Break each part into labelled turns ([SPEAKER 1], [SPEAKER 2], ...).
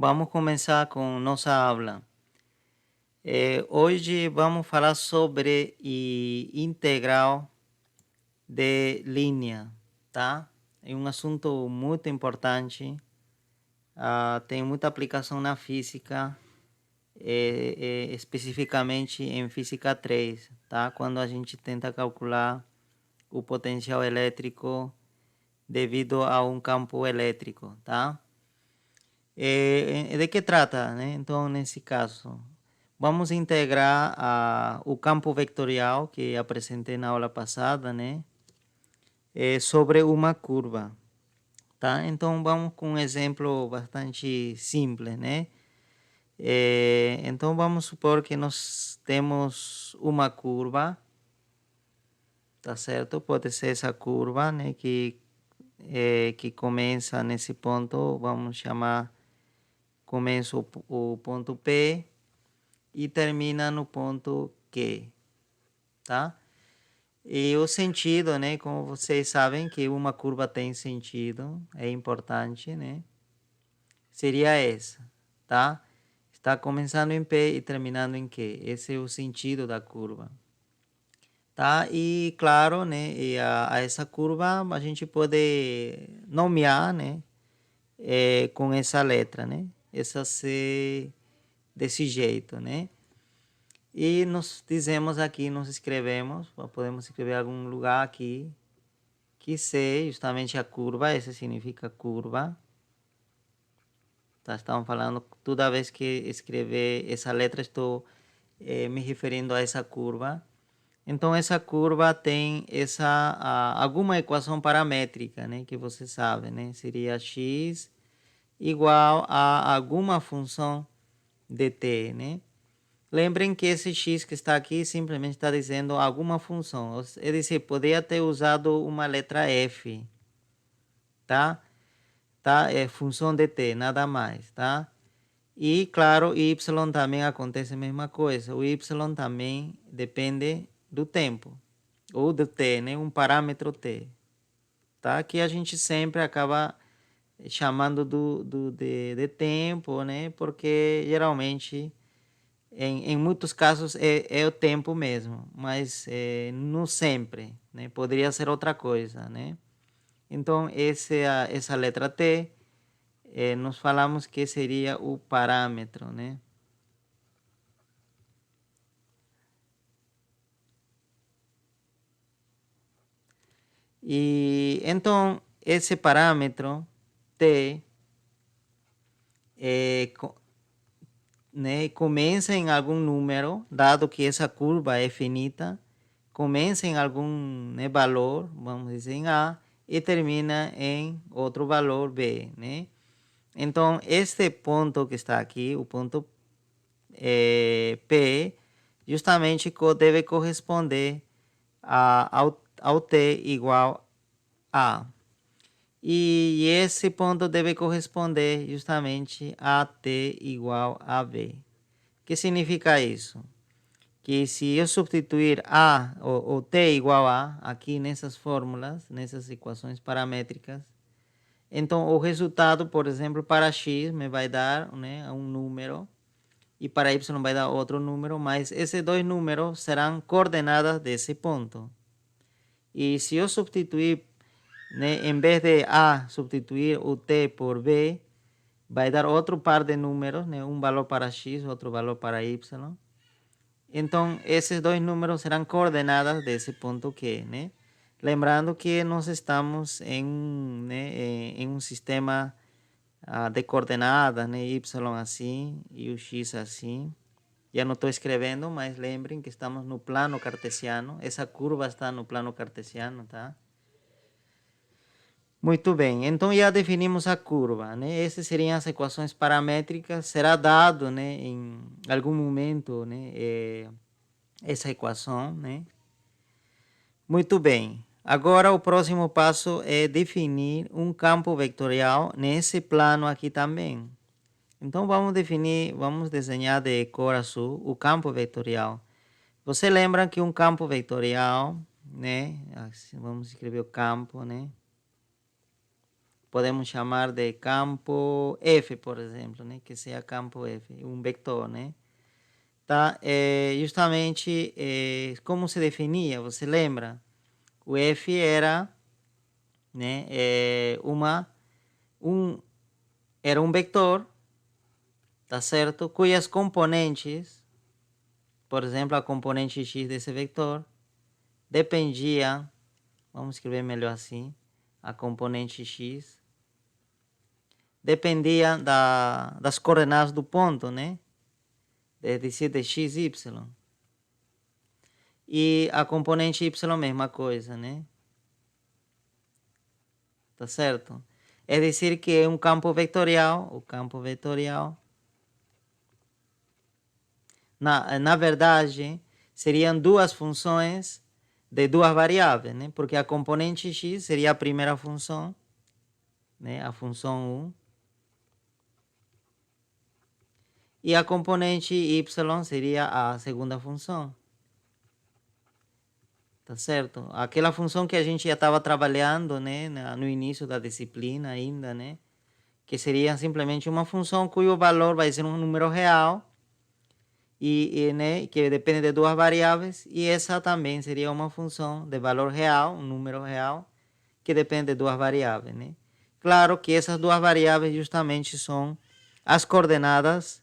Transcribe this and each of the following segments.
[SPEAKER 1] Vamos começar com nossa aula. Hoje vamos falar sobre integral de linha, tá? É um assunto muito importante, tem muita aplicação na física, especificamente em física 3, tá? Quando a gente tenta calcular o potencial elétrico devido a um campo elétrico, tá? De que trata, né? Então, nesse caso, vamos integrar o campo vetorial que apresentei na aula passada, né? Sobre uma curva, tá? Então, vamos com um exemplo bastante simples, né? Então, vamos supor que nós temos uma curva, tá certo? Pode ser essa curva, né? Que começa nesse ponto, vamos chamar, começa o ponto P e termina no ponto Q, tá? E o sentido, né? Como vocês sabem que uma curva tem sentido, é importante, né? Seria essa, tá? Está começando em P e terminando em Q. Esse é o sentido da curva, tá? E claro, né? E a essa curva a gente pode nomear, né? Com essa letra, né? Essa C desse jeito, né? E nós dizemos aqui, nós escrevemos, podemos escrever algum lugar aqui, que C, justamente a curva, essa significa curva. Tá, estamos falando, toda vez que escrever essa letra, estou me referindo a essa curva. Então, essa curva tem alguma equação paramétrica, né, que você sabe, né? Seria x igual a alguma função de t, né? Lembrem que esse x que está aqui simplesmente está dizendo alguma função. É dizer, poderia ter usado uma letra f, tá? É função de t, nada mais, tá? E, claro, y também acontece a mesma coisa. O y também depende do tempo, ou do t, né? Um parâmetro t, tá? Que a gente sempre acaba chamando de tempo, né? Porque, geralmente, em muitos casos é o tempo mesmo, mas não sempre, né? Poderia ser outra coisa, né? Então, essa letra T, nós falamos que seria o parâmetro, né? E então, esse parâmetro T né, começa em algum número, dado que essa curva é finita, começa em algum, né, valor, vamos dizer em A, e termina em outro valor B, né? Então, este ponto que está aqui, o ponto P, justamente deve corresponder ao T igual a. E esse ponto deve corresponder justamente a T igual a B. O que significa isso? Que se eu substituir A ou T igual a aqui nessas fórmulas, nessas equações paramétricas, então o resultado, por exemplo, para x me vai dar, né, um número e para y vai dar outro número, mas esses dois números serão coordenadas desse ponto. E se eu substituir, né, em vez de A, substituir o T por B, vai dar outro par de números, né, um valor para x, outro valor para y. Então, esses dois números serão coordenadas desse ponto Q, né? Lembrando que nós estamos em um sistema de coordenadas, né? Y assim e o X assim. Já não estou escrevendo, mas lembrem que estamos no plano cartesiano. Essa curva está no plano cartesiano, tá? Muito bem, então já definimos a curva, né? Essas seriam as equações paramétricas. Será dado, né, em algum momento, né, essa equação, né? Muito bem. Agora o próximo passo é definir um campo vetorial nesse plano aqui também. Então vamos desenhar de cor azul o campo vetorial. Você lembra que um campo vetorial, né? Vamos escrever o campo, né? podemos chamar de campo F, por exemplo, né? Que seja campo F, um vetor, né? Tá? Justamente, como se definia, você lembra? O F era, né, era um vetor, tá certo? Cujas componentes, por exemplo, a componente x desse vetor, dependia, vamos escrever melhor assim, a componente x, dependia das coordenadas do ponto, né? É decir, de x, y. E a componente y, mesma coisa, né? Tá certo? É dizer que é um campo vetorial, o campo vetorial, na verdade, seriam duas funções de duas variáveis, né? Porque a componente x seria a primeira função, né? A função 1. E a componente y seria a segunda função. Tá certo? Aquela função que a gente já estava trabalhando, né? No início da disciplina ainda, né? Que seria simplesmente uma função cujo valor vai ser um número real né, que depende de duas variáveis, e essa também seria uma função de valor real, um número real, que depende de duas variáveis, né? Claro que essas duas variáveis justamente são as coordenadas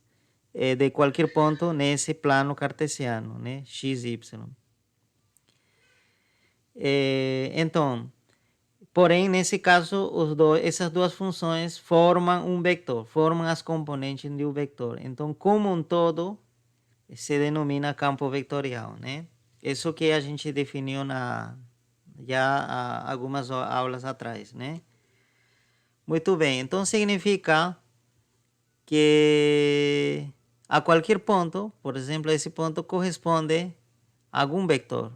[SPEAKER 1] de qualquer ponto nesse plano cartesiano, né? X, Y. Então, porém, nesse caso, essas duas funções formam um vetor, formam as componentes de um vetor. Então, como um todo, se denomina campo vetorial, né? Isso que a gente definiu já há algumas aulas atrás, né? Muito bem, então significa que a qualquer ponto, por exemplo, esse ponto corresponde a algum vetor.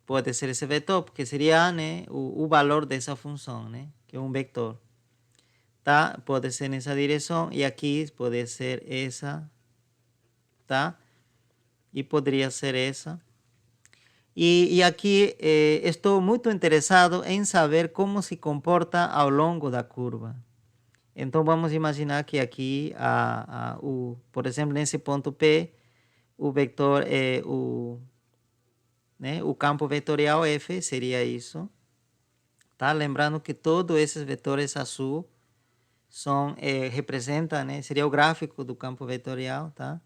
[SPEAKER 1] Pode ser esse vetor, porque seria, né, o valor dessa função, né? Que é um vetor. Tá? Pode ser nessa direção e aqui pode ser essa, tá? E poderia ser essa. E aqui estou muito interessado em saber como se comporta ao longo da curva. Então vamos imaginar que aqui, por exemplo, nesse ponto P, o vetor é o campo vetorial F seria isso. Tá? Lembrando que todos esses vetores azul representam, né? Seria o gráfico do campo vetorial, tá?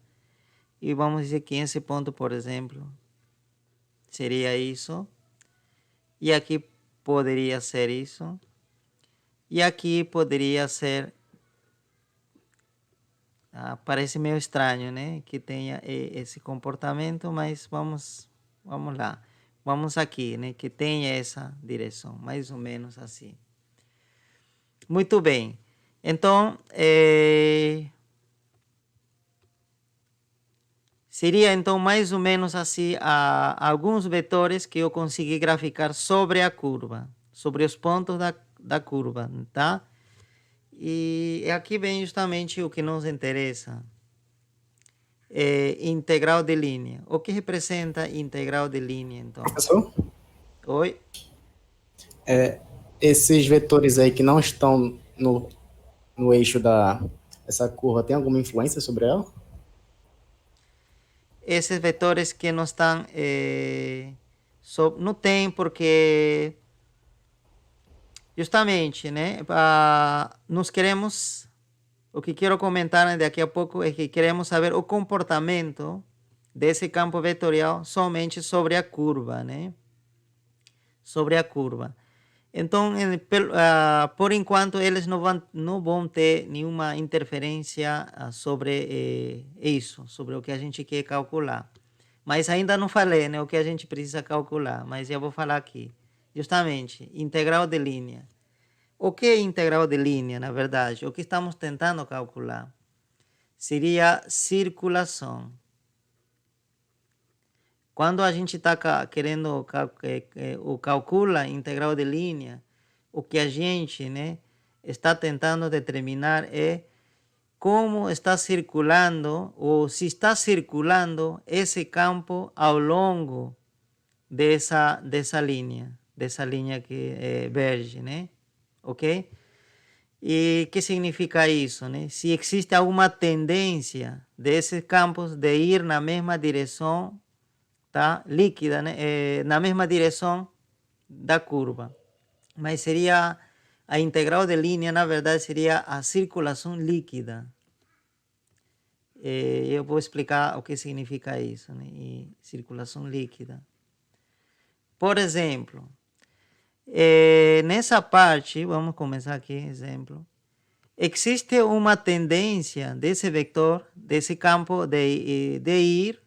[SPEAKER 1] E vamos dizer que esse ponto, por exemplo, seria isso. E aqui poderia ser isso. E aqui poderia ser... parece meio estranho, né? Que tenha esse comportamento, mas vamos lá. Vamos aqui, né? Que tenha essa direção, mais ou menos assim. Muito bem. Então, seria então mais ou menos assim alguns vetores que eu consegui graficar sobre a curva, sobre os pontos da curva, tá? E aqui vem justamente o que nos interessa. Integral de linha. O que representa integral de linha, então?
[SPEAKER 2] Professor?
[SPEAKER 1] Oi?
[SPEAKER 2] Esses vetores aí que não estão no eixo dessa curva, tem alguma influência sobre ela?
[SPEAKER 1] Esses vetores que não estão... não tem, porque... Justamente, né? Nós queremos... O que quero comentar daqui a pouco é que queremos saber o comportamento desse campo vetorial somente sobre a curva, né? Sobre a curva. Então, por enquanto, eles não vão ter nenhuma interferência sobre isso, sobre o que a gente quer calcular. Mas ainda não falei, né, o que a gente precisa calcular, mas já vou falar aqui. Justamente, integral de linha. O que é integral de linha, na verdade? O que estamos tentando calcular seria circulação. Quando a gente está querendo calcular integral de linha, o que a gente, né, está tentando determinar é como está circulando ou se está circulando esse campo ao longo dessa linha que é verde, né? Ok? E o que significa isso, né? Se existe alguma tendência desses campos de ir na mesma direção, tá? Líquida, né? Na mesma direção da curva. Mas seria a integral de linha, na verdade, seria a circulação líquida. Eu vou explicar o que significa isso, né? E circulação líquida. Por exemplo, nessa parte, vamos começar aqui, exemplo. Existe uma tendência desse vetor, desse campo, de ir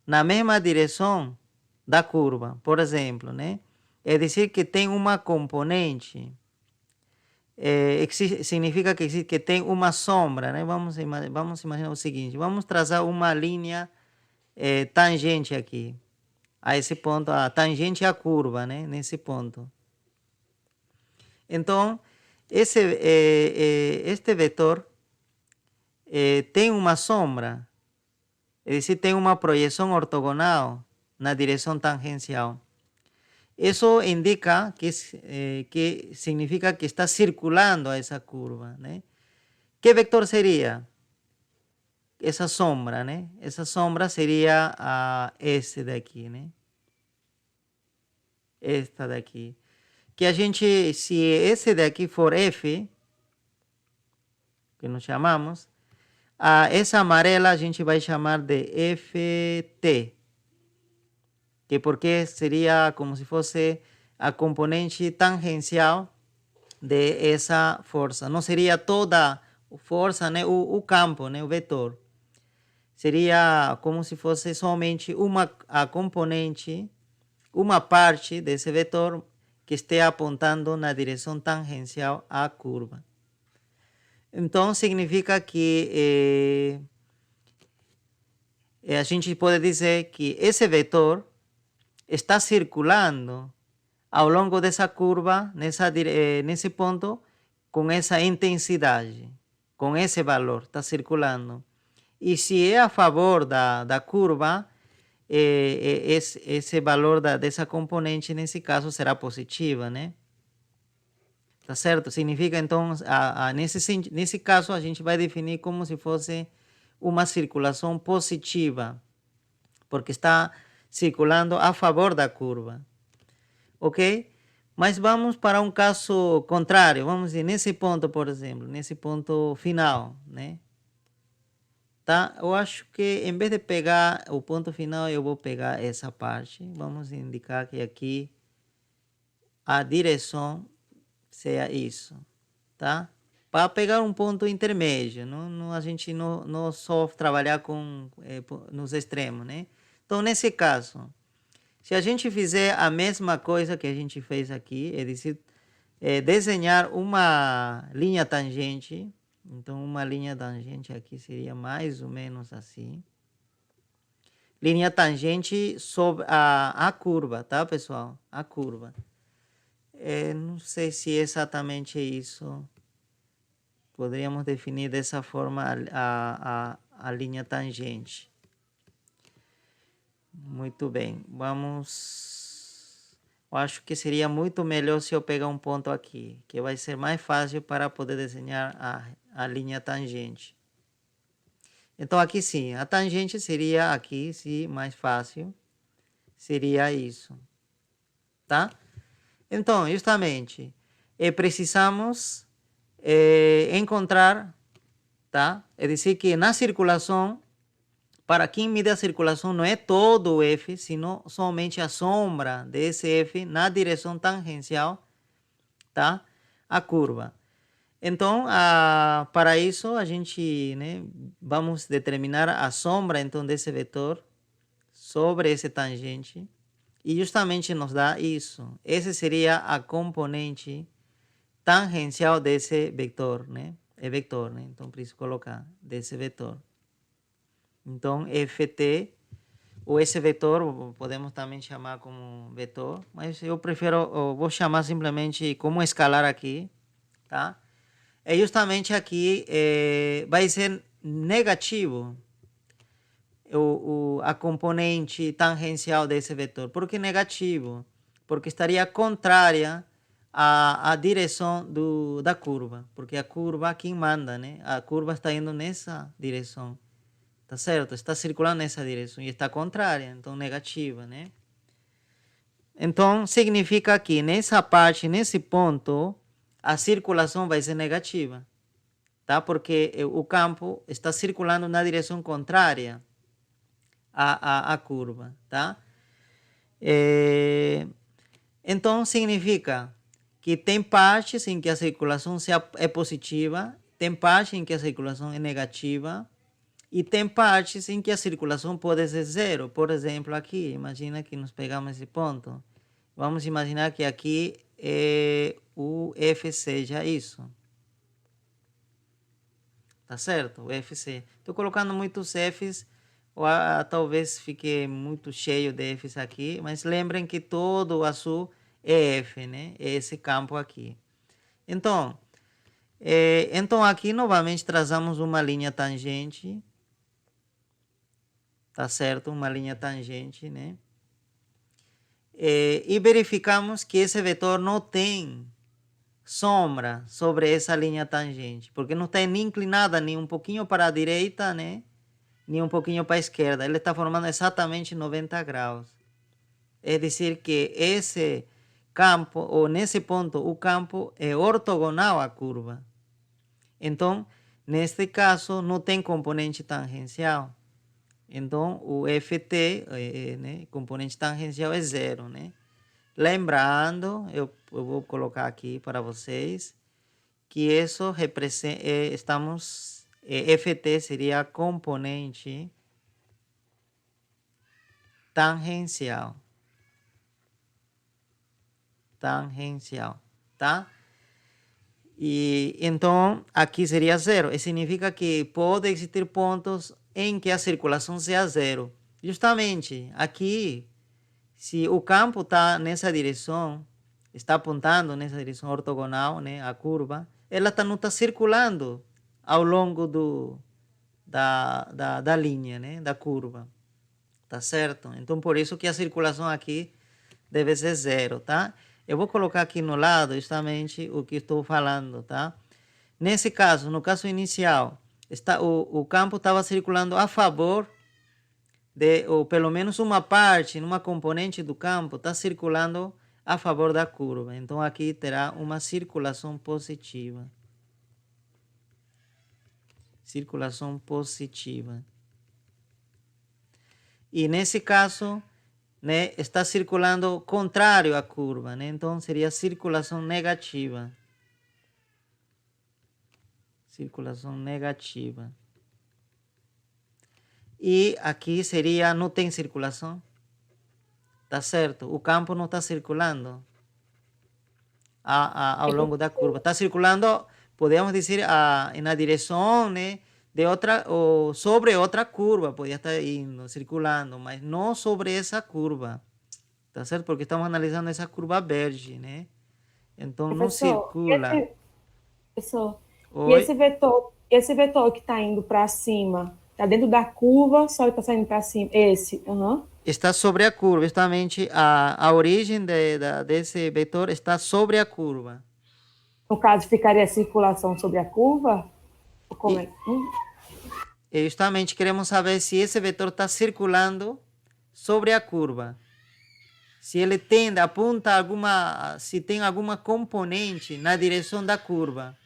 [SPEAKER 1] na mesma direção da curva, por exemplo, né? É dizer que tem uma componente, significa que tem uma sombra, né? Vamos imaginar o seguinte, vamos traçar uma linha tangente aqui, a esse ponto, a tangente à curva, né? Nesse ponto. Então, este vetor tem uma sombra, é decir, tem uma projeção ortogonal na direção tangencial. Isso indica que significa que está circulando essa curva, né? Que vector seria? Essa sombra, né? Essa sombra seria esse daqui, né? Esta daqui. Que a gente, se esse daqui for F, que nós chamamos, essa amarela a gente vai chamar de Ft, que porque seria como se fosse a componente tangencial de essa força. Não seria toda a força, né? O campo, né? O vetor. Seria como se fosse somente a componente, uma parte desse vetor que esteja apontando na direção tangencial à curva. Então, significa que a gente pode dizer que esse vetor está circulando ao longo dessa curva, nesse ponto, com essa intensidade, com esse valor, está circulando. E se é a favor da curva, esse valor dessa componente, nesse caso, será positiva, né? Tá certo? Significa, então, nesse caso, a gente vai definir como se fosse uma circulação positiva, porque está circulando a favor da curva. Ok? Mas vamos para um caso contrário. Vamos dizer, nesse ponto, por exemplo, nesse ponto final, né? Tá? Eu acho que em vez de pegar o ponto final, eu vou pegar essa parte. Vamos indicar que aqui a direção seja isso, tá? Para pegar um ponto intermédio, a gente não só trabalhar nos extremos, né? Então, nesse caso, se a gente fizer a mesma coisa que a gente fez aqui, é dizer, desenhar uma linha tangente, então uma linha tangente aqui seria mais ou menos assim. Linha tangente sobre a curva, tá, pessoal? A curva. Não sei se é exatamente isso. Poderíamos definir dessa forma a linha tangente. Muito bem, vamos. Eu acho que seria muito melhor se eu pegar um ponto aqui, que vai ser mais fácil para poder desenhar a linha tangente. Então, aqui sim, a tangente seria aqui, sim, mais fácil. Seria isso, tá? Então, justamente, precisamos encontrar, tá? É dizer que na circulação, para quem mide a circulação, não é todo o F, sino somente a sombra desse F na direção tangencial, tá? A curva. Então, para isso, a gente, né, vamos determinar a sombra, então, desse vetor sobre esse tangente. E justamente nos dá isso. Esse seria a componente tangencial desse vetor, né? É vetor, né? Então, preciso colocar desse vetor. Então, Ft, ou esse vetor, podemos também chamar como vetor, mas eu vou chamar simplesmente como escalar aqui, tá? É justamente aqui, vai ser negativo a componente tangencial desse vetor. Por que negativo? Porque estaria contrária a direção da curva, porque a curva quem manda, né? A curva está indo nessa direção, tá certo? Está circulando nessa direção e está contrária, então negativa, né? Então significa que nessa parte, nesse ponto, a circulação vai ser negativa, tá? Porque o campo está circulando na direção contrária à curva, tá? Então significa que tem partes em que a circulação é positiva, tem partes em que a circulação é negativa e tem partes em que a circulação pode ser zero. Por exemplo, aqui, imagina que nos pegamos esse ponto. Vamos imaginar que aqui o F seja isso. Tá certo? O FC. Estou colocando muitos Fs, ou talvez fique muito cheio de Fs aqui, mas lembrem que todo o azul é F, né? É esse campo aqui. Então aqui novamente traçamos uma linha tangente, tá certo? Uma linha tangente, né? E verificamos que esse vetor não tem sombra sobre essa linha tangente, porque não está nem inclinada nem um pouquinho para a direita, né? Nem um pouquinho para a esquerda. Ele está formando exatamente 90 graus. É dizer que esse campo, ou nesse ponto, o campo é ortogonal à curva. Então, neste caso, não tem componente tangencial. Então, o FT, né, componente tangencial, é zero, né? Lembrando, eu vou colocar aqui para vocês, que isso representa, FT seria componente tangencial. Tangencial, tá? E então aqui seria zero. Isso significa que pode existir pontos em que a circulação seja zero. Justamente aqui, se o campo está nessa direção, está apontando nessa direção ortogonal, né, a curva, ela não está circulando ao longo da linha, né, da curva. Tá certo? Então, por isso que a circulação aqui deve ser zero, tá? Eu vou colocar aqui no lado justamente o que estou falando, tá? Nesse caso, no caso inicial, o campo estava circulando a favor ou pelo menos uma parte, uma componente do campo está circulando a favor da curva. Então aqui terá uma circulação positiva. Circulação positiva. E nesse caso, né, está circulando contrário à curva, né? Então seria circulação negativa. Circulação negativa. E aqui seria, não tem circulação. Tá certo? O campo não está circulando ao longo da curva. Está circulando, podemos dizer, na direção, né, de outra, ou sobre outra curva, podia estar indo, circulando, mas não sobre essa curva. Tá certo? Porque estamos analisando essa curva verde, né? Então não circula.
[SPEAKER 3] Professor, e
[SPEAKER 1] Oi?
[SPEAKER 3] esse vetor que está indo para cima, está dentro da curva, só está saindo para cima? Esse,
[SPEAKER 1] Está sobre a curva, justamente a origem desse vetor está sobre a curva.
[SPEAKER 3] No caso, ficaria a circulação sobre a curva? Como é?
[SPEAKER 1] E justamente queremos saber se esse vetor está circulando sobre a curva. Se ele tende, aponta se tem alguma componente na direção da curva.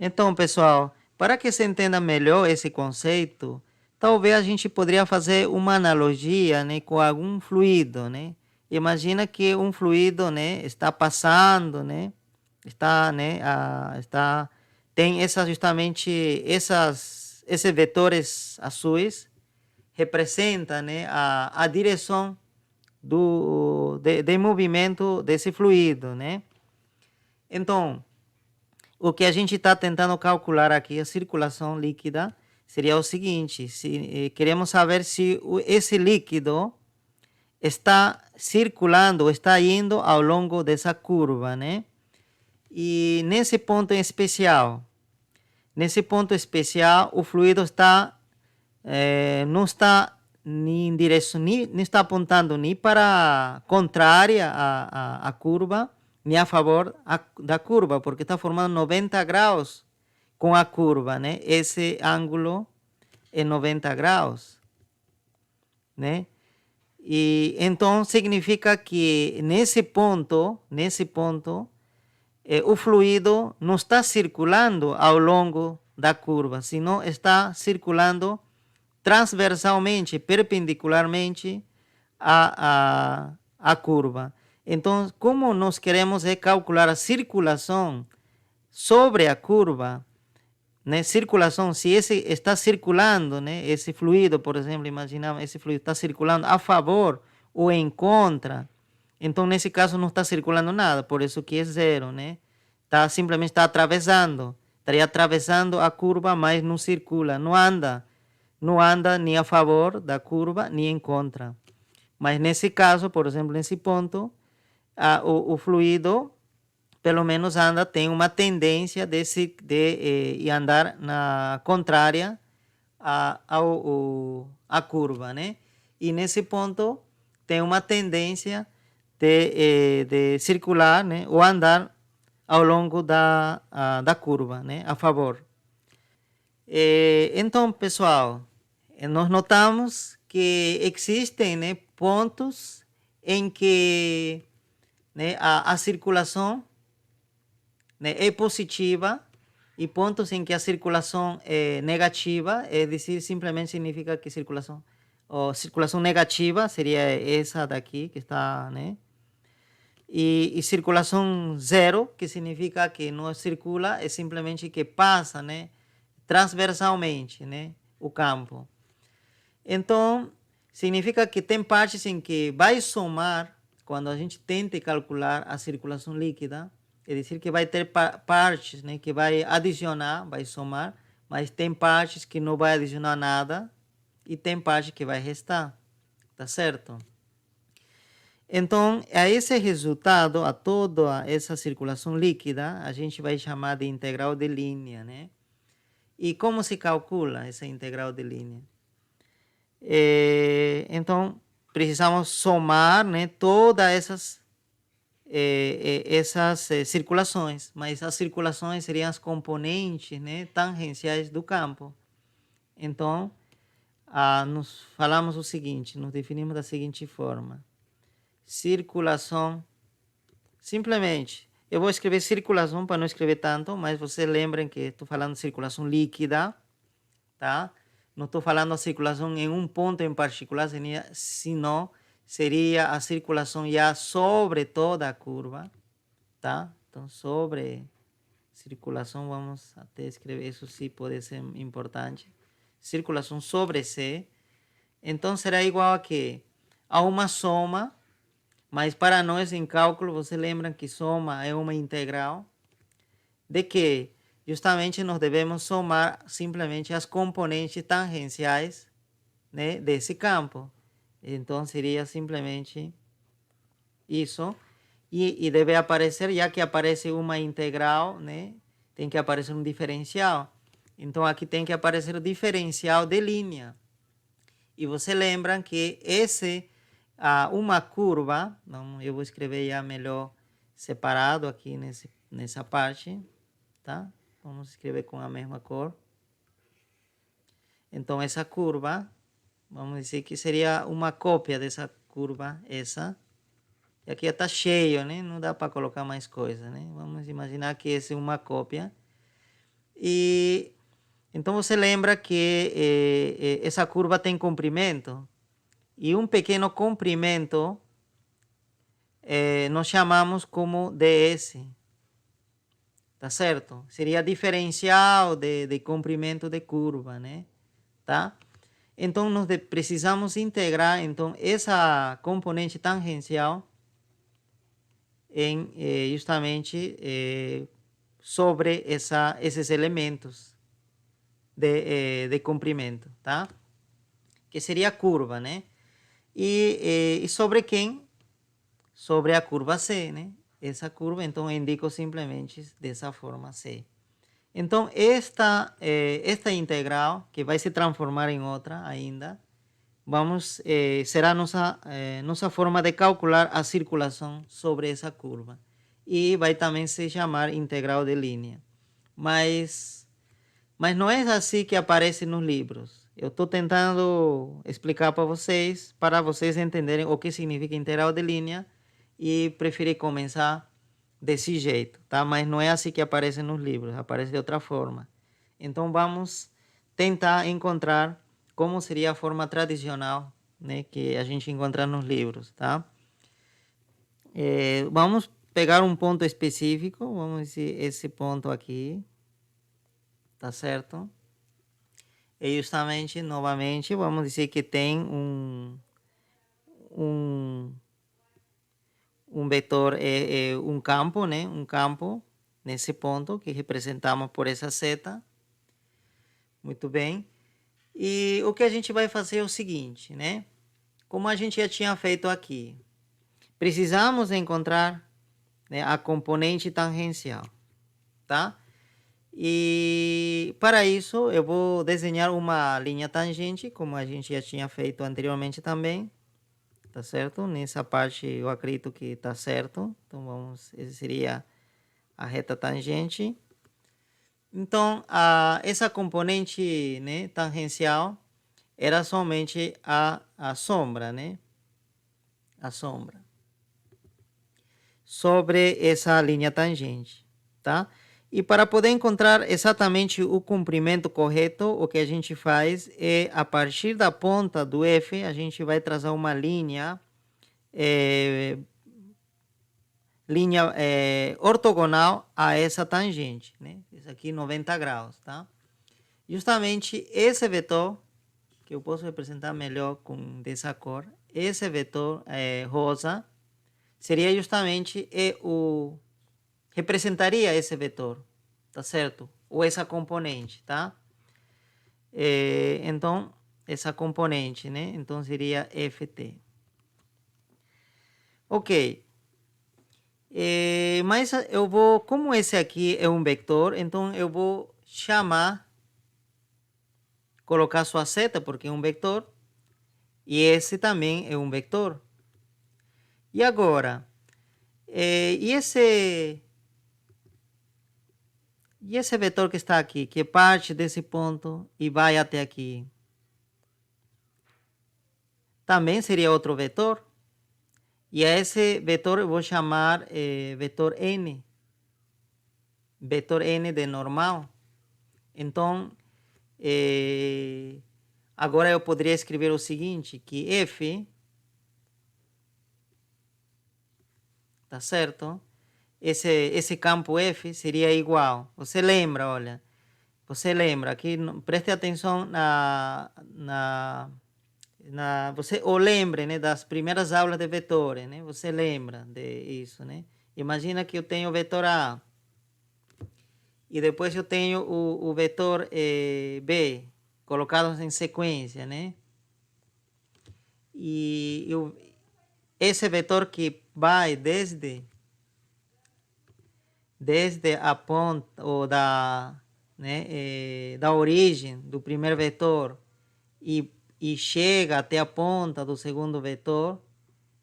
[SPEAKER 1] Então, pessoal, para que se entenda melhor esse conceito, talvez a gente poderia fazer uma analogia, né, com algum fluido, né? Imagina que um fluido, né, está passando, né, tem esses vetores azuis representa, né, a direção de movimento desse fluido, né? Então, o que a gente está tentando calcular aqui, a circulação líquida, seria o seguinte: queremos saber se esse líquido está circulando, está indo ao longo dessa curva, né? E nesse ponto especial, o fluido não está ni em direção, nem está apontando nem para contrária à curva, nem a favor da curva, porque está formando 90 graus com a curva, né? Esse ângulo é 90 graus, né? E então significa que nesse ponto, o fluido não está circulando ao longo da curva, senão está circulando transversalmente, perpendicularmente à curva. Então, como nós queremos calcular a circulação sobre a curva, né? Circulação, se esse está circulando, né? Esse fluido, por exemplo, imaginamos, esse fluido está circulando a favor ou em contra, então nesse caso não está circulando nada, por isso que é zero, né? Simplesmente está atravessando, estaria atravessando a curva, mas não circula, não anda nem a favor da curva, nem em contra. Mas nesse caso, por exemplo, nesse ponto, o fluido pelo menos tem uma tendência de andar na contrária à curva, né? E nesse ponto tem uma tendência de circular, né? Ou andar ao longo da curva, né? A favor. Então, pessoal, nós notamos que existem, né, pontos em que, né, a circulação, né, é positiva e pontos em que a circulação é negativa, é dizer, simplesmente significa que circulação negativa seria essa daqui que está, né? E circulação zero, que significa que não circula, é simplesmente que passa, né, transversalmente, né, o campo. Então, significa que tem partes em que vai somar, quando a gente tenta calcular a circulação líquida, é dizer que vai ter partes, né, que vai adicionar, vai somar, mas tem partes que não vai adicionar nada e tem partes que vai restar, tá certo? Então, a esse resultado, a toda essa circulação líquida, a gente vai chamar de integral de linha, né? E como se calcula essa integral de linha? Então, precisamos somar, né, todas essas circulações, mas as circulações seriam as componentes, né, tangenciais do campo. Então, nos falamos o seguinte, nos definimos da seguinte forma: circulação, simplesmente, eu vou escrever circulação para não escrever tanto, mas vocês lembrem que estou falando de circulação líquida, tá? Não estou falando da circulação em um ponto em particular, senão seria a circulação já sobre toda a curva, tá? Então, sobre circulação, vamos até escrever, isso sim pode ser importante. Circulação sobre C, então será igual a quê? A uma soma, mas para nós em cálculo, você lembra que soma é uma integral, de que justamente nós devemos somar simplesmente as componentes tangenciais, né, desse campo. Então seria simplesmente isso. E deve aparecer, já que aparece uma integral, né, tem que aparecer um diferencial. Então aqui tem que aparecer o diferencial de linha. E você lembra que uma curva, não, eu vou escrever já melhor separado aqui nessa parte, tá? Vamos escrever com a mesma cor. Então essa curva, vamos dizer que seria uma cópia dessa curva, essa. E aqui está cheio, né? Não dá para colocar mais coisa, né? Vamos imaginar que essa é uma cópia. E então você lembra que essa curva tem comprimento. E um pequeno comprimento nós chamamos como ds. Tá certo? Seria diferencial de comprimento de curva, né? Tá? Então nós precisamos integrar então essa componente tangencial justamente sobre esses elementos de comprimento, tá? Que seria a curva, né? E sobre quem? Sobre a curva C, né? Essa curva, então eu indico simplesmente dessa forma C. Então esta integral, que vai se transformar em outra ainda, será nossa forma de calcular a circulação sobre essa curva. E vai também se chamar integral de linha. Mas não é assim que aparece nos livros. Eu estou tentando explicar para vocês entenderem o que significa integral de linha e preferi começar desse jeito, tá? Mas não é assim que aparece nos livros, aparece de outra forma. Então vamos tentar encontrar como seria a forma tradicional, né, que a gente encontra nos livros, tá? Vamos pegar um ponto específico, vamos dizer esse ponto aqui, tá certo? E justamente, novamente, vamos dizer que tem um vetor, um campo, né? Um campo nesse ponto que representamos por essa seta. Muito bem. E o que a gente vai fazer é o seguinte, né? Como a gente já tinha feito aqui, precisamos encontrar, né, a componente tangencial, tá? E para isso eu vou desenhar uma linha tangente, como a gente já tinha feito anteriormente também, tá certo? Nessa parte eu acredito que tá certo. Então essa seria a reta tangente. Então essa componente, né, tangencial era somente a sombra, né? A sombra sobre essa linha tangente, tá? E para poder encontrar exatamente o comprimento correto, o que a gente faz é, a partir da ponta do F, a gente vai traçar uma linha, ortogonal a essa tangente, né? Isso aqui 90 graus, tá? Justamente esse vetor, que eu posso representar melhor com dessa cor, esse vetor rosa, seria justamente representaria esse vetor, tá certo? Ou essa componente, tá? Então, essa componente, né? Então, seria FT. Ok. Mas eu vou, como esse aqui é um vetor, então eu vou colocar sua seta, porque é um vetor, e esse também é um vetor. E agora, e esse vetor que está aqui, que parte desse ponto e vai até aqui, também seria outro vetor. E a esse vetor eu vou chamar vetor N. Vetor N de normal. Então, agora eu poderia escrever o seguinte, que F, tá certo? Esse campo F seria igual. Você lembra, olha. Você lembra aqui, preste atenção você ou lembre, né, das primeiras aulas de vetores, né? Você lembra disso, né? Imagina que eu tenho o vetor A e depois eu tenho o vetor B colocados em sequência, né? E esse vetor que vai desde a ponta ou da origem do primeiro vetor e chega até a ponta do segundo vetor,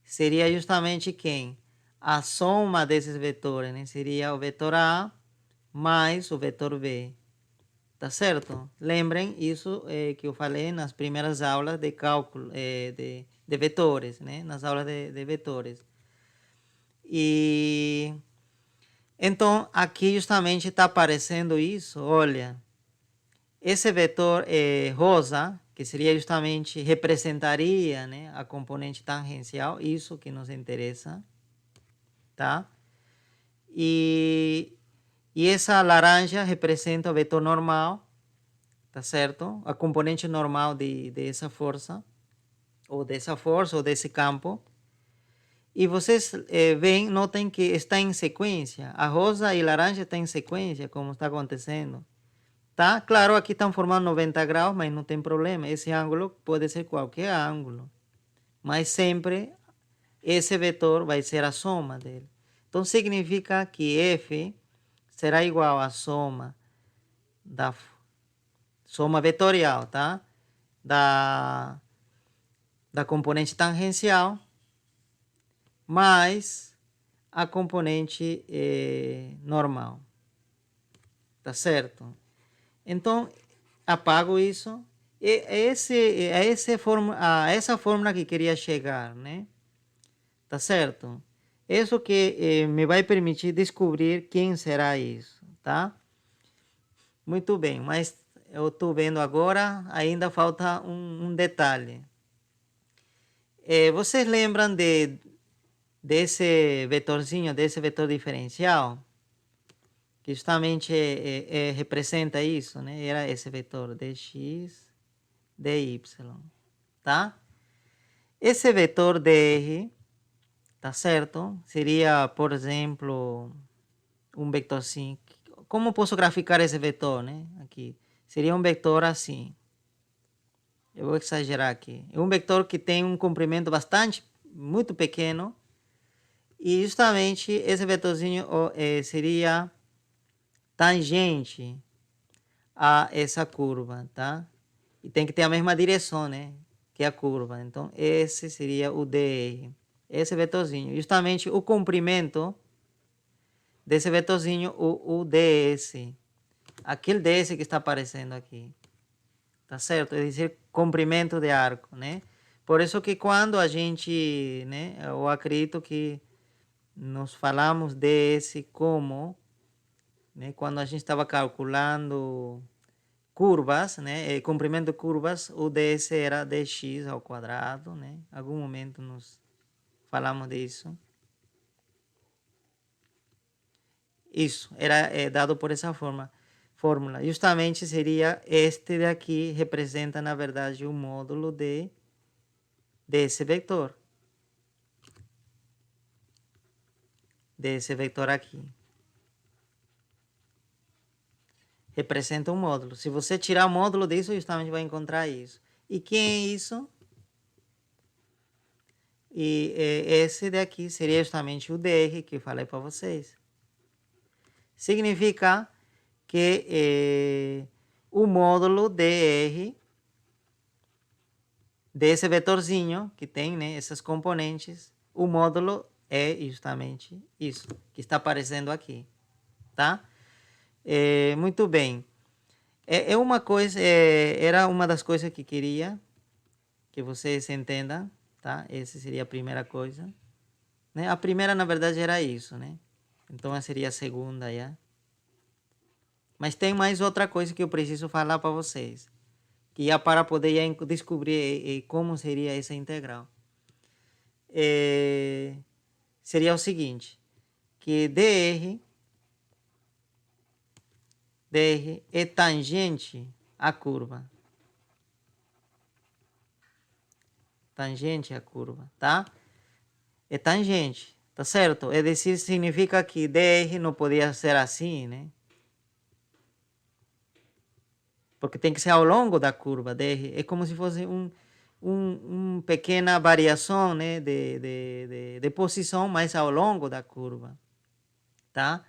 [SPEAKER 1] seria justamente quem? A soma desses vetores, né? Seria o vetor A mais o vetor B. Tá certo? Lembrem isso que eu falei nas primeiras aulas de cálculo de vetores, né? Nas aulas de vetores. E então aqui justamente está aparecendo isso, olha. Esse vetor rosa, que seria justamente, representaria, né, a componente tangencial, isso que nos interessa, tá? E essa laranja representa o vetor normal, tá certo? A componente normal dessa força, ou desse campo. E vocês veem, notem que está em sequência. A rosa e a laranja estão em sequência, como está acontecendo. Tá? Claro, aqui estão formando 90 graus, mas não tem problema. Esse ângulo pode ser qualquer ângulo. Mas sempre esse vetor vai ser a soma dele. Então, significa que F será igual à soma da soma vetorial, tá? da componente tangencial mais a componente normal. Tá certo? Então, apago isso. Essa fórmula que queria chegar, né? Tá certo? Isso que me vai permitir descobrir quem será isso, tá? Muito bem, mas eu estou vendo agora, ainda falta um detalhe. Vocês lembram desse vetorzinho, desse vetor diferencial? Que justamente representa isso, né? Era esse vetor dx, dy, tá? Esse vetor dr, tá certo? Seria, por exemplo, um vetor assim. Como posso graficar esse vetor, né? Aqui. Seria um vetor assim. Eu vou exagerar aqui. É um vetor que tem um comprimento muito pequeno. E justamente esse vetorzinho seria tangente a essa curva, tá? E tem que ter a mesma direção, né? Que a curva. Então, esse seria o dr. Esse vetorzinho. Justamente o comprimento desse vetorzinho, o ds. Aquele ds que está aparecendo aqui. Tá certo? É dizer, comprimento de arco, né? Por isso que quando a gente, né? Eu acredito que nós falamos desse como, né? Quando a gente estava calculando curvas, né? Comprimento de curvas, o ds era dx ao quadrado, né? Em algum momento nós falamos disso. Isso, era dado por essa fórmula. Justamente seria este daqui, representa, na verdade, o módulo desse vetor. Desse vetor aqui. Representa um módulo. Se você tirar o módulo disso, justamente vai encontrar isso. E quem é isso? E esse daqui seria justamente o dr que eu falei para vocês. Significa que o módulo dr desse vetorzinho que tem, né, essas componentes, o módulo é justamente isso que está aparecendo aqui, tá? Muito bem. Uma coisa, era uma das coisas que queria que vocês entendam, tá? Essa seria a primeira coisa, né? A primeira, na verdade, era isso, né? Então, essa seria a segunda, já. Mas tem mais outra coisa que eu preciso falar para vocês, que é para poder descobrir como seria essa integral. Seria o seguinte, que dr é tangente à curva. Tangente à curva, tá? É tangente, tá certo? É decir, significa que dr não podia ser assim, né? Porque tem que ser ao longo da curva. Dr é como se fosse uma pequena variação, né, de posição, mas ao longo da curva, tá?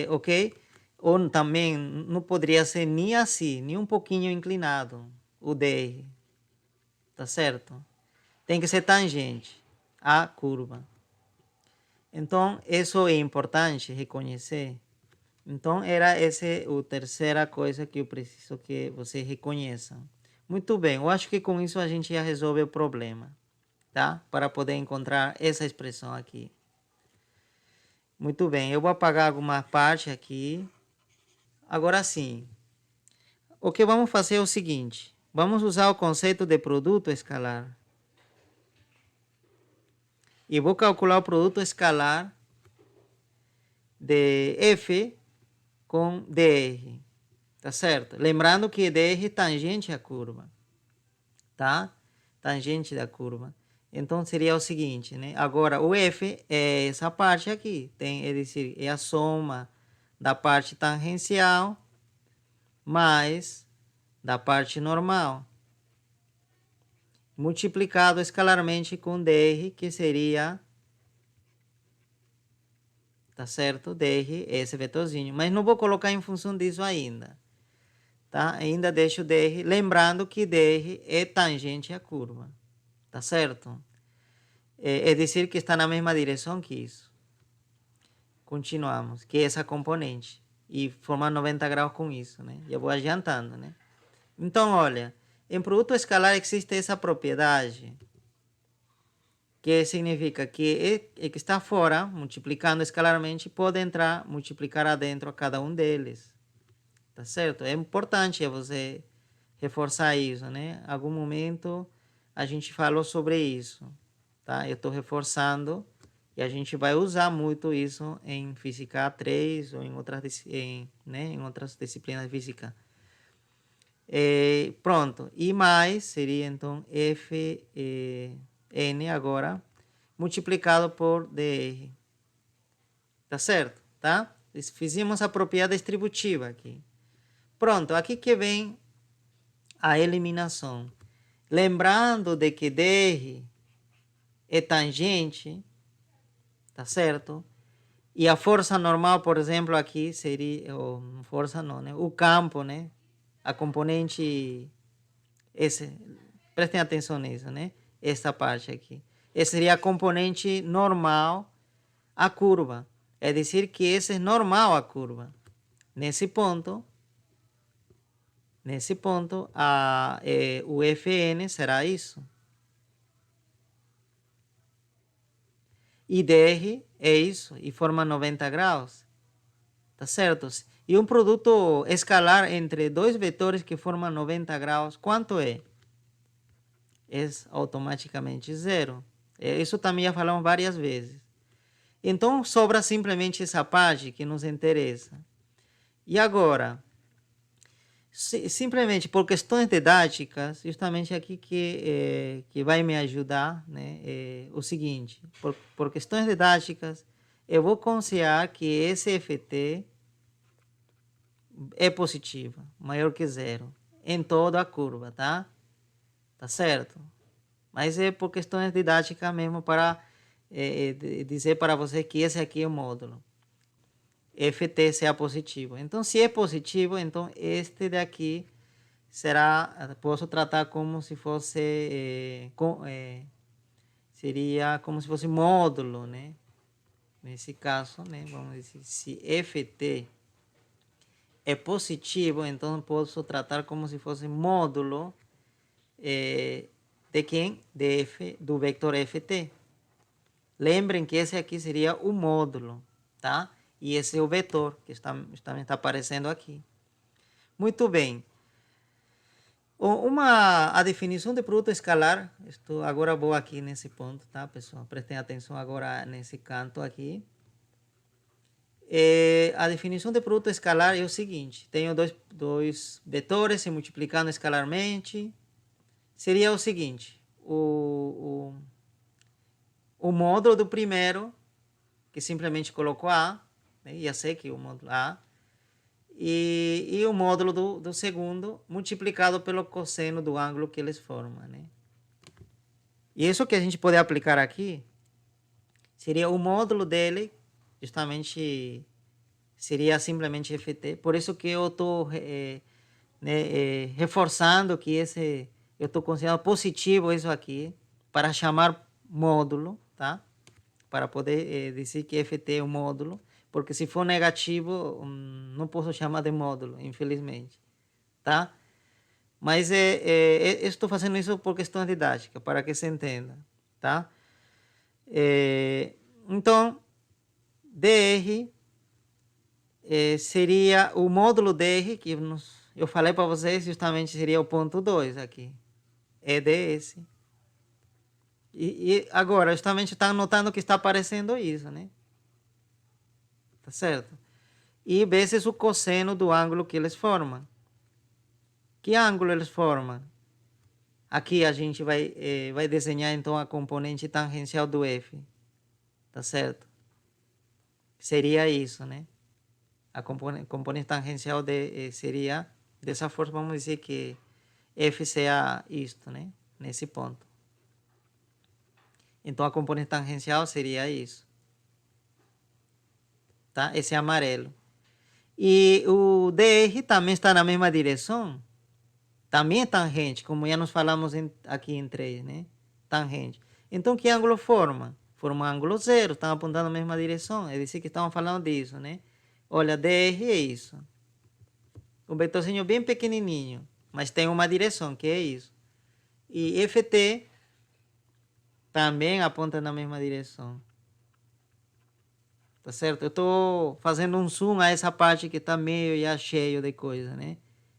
[SPEAKER 1] Ok? Ou também não poderia ser nem assim, nem um pouquinho inclinado, o dr, tá certo? Tem que ser tangente à curva. Então, isso é importante reconhecer. Então, era essa a terceira coisa que eu preciso que vocês reconheçam. Muito bem, eu acho que com isso a gente já resolve o problema, tá? Para poder encontrar essa expressão aqui. Muito bem, eu vou apagar alguma parte aqui. Agora sim, o que vamos fazer é o seguinte. Vamos usar o conceito de produto escalar. E vou calcular o produto escalar de f com dr, tá certo? Lembrando que dr é tangente à curva, tá? Tangente da curva. Então, seria o seguinte, né? Agora, o f é essa parte aqui, é decir, é a soma da parte tangencial mais da parte normal, multiplicado escalarmente com dr, que seria, tá certo? Dr, esse vetorzinho. Mas não vou colocar em função disso ainda, tá? Ainda deixo dr, lembrando que dr é tangente à curva, tá certo? É dizer que está na mesma direção que isso. Continuamos, que é essa componente. E formar 90 graus com isso, né? Eu vou adiantando, né? Então, olha, em produto escalar existe essa propriedade, que significa que o que está fora, multiplicando escalarmente, pode entrar, multiplicar adentro a cada um deles. Tá certo? É importante você reforçar isso, né? Em algum momento a gente falou sobre isso, tá? Eu estou reforçando e a gente vai usar muito isso em física 3 ou em outras disciplinas de física. Pronto. E mais seria então Fn agora multiplicado por dr. Tá certo? Tá? Fizemos a propriedade distributiva aqui. Pronto, aqui que vem a eliminação. Lembrando de que dr é tangente, tá certo? E a força normal, por exemplo, aqui seria, ou força não, né? O campo, né? A componente, prestem atenção nisso, né? Essa parte aqui. Essa seria a componente normal à curva. É dizer que esse é normal à curva. Nesse ponto, o Fn será isso. E dr é isso, e forma 90 graus. Tá certo? E um produto escalar entre dois vetores que formam 90 graus, quanto é? É automaticamente zero. Isso também já falamos várias vezes. Então, sobra simplesmente essa parte que nos interessa. E agora, simplesmente por questões didáticas, justamente aqui que vai me ajudar, né? O seguinte, por questões didáticas, eu vou considerar que esse Ft é positiva, maior que zero, em toda a curva, tá? Tá certo? Mas é por questões didáticas mesmo para dizer para você que esse aqui é o módulo. Ft seja positivo. Então, se é positivo, então este daqui será, posso tratar como se fosse, seria como se fosse módulo, né? Nesse caso, né? Vamos dizer, se Ft é positivo, então posso tratar como se fosse módulo de quem? Do vetor Ft. Lembrem que esse aqui seria o módulo, tá? E esse é o vetor que está aparecendo aqui. Muito bem. A definição de produto escalar, agora vou aqui nesse ponto, tá, pessoal? Prestem atenção agora nesse canto aqui. A definição de produto escalar é o seguinte: tenho dois vetores se multiplicando escalarmente. Seria o seguinte: o módulo do primeiro, que simplesmente colocou A, né? Já sei que o módulo A, e o módulo do segundo multiplicado pelo cosseno do ângulo que eles formam, né? E isso que a gente pode aplicar aqui seria o módulo dele, justamente seria simplesmente Ft. Por isso que eu estou reforçando que eu estou considerando positivo isso aqui para chamar módulo, tá? Para poder dizer que Ft é um módulo, porque se for negativo, não posso chamar de módulo, infelizmente, tá? Mas estou fazendo isso por questão didática, para que se entenda, tá? Então, dr seria o módulo dr, que eu falei para vocês, justamente seria o ponto 2 aqui. É ds. E agora, justamente está notando que está aparecendo isso, né? Tá certo? E vezes o cosseno do ângulo que eles formam. Que ângulo eles formam? Aqui a gente vai desenhar então a componente tangencial do f. Tá certo? Seria isso, né? A componente tangencial seria dessa forma, vamos dizer que f seja isto, né? Nesse ponto. Então a componente tangencial seria isso. Tá? Esse é amarelo. E o dr também está na mesma direção. Também é tangente, como já nos falamos aqui em 3, né? tangente. Então, que ângulo forma? Forma um ângulo zero, estão apontando na mesma direção. É dizer que estamos falando disso, né? Olha, DR é isso. Um vetorzinho bem pequenininho, mas tem uma direção, que é isso. E FT também aponta na mesma direção. Tá certo? Eu estou fazendo um zoom a essa parte que está meio já cheio de coisa, né?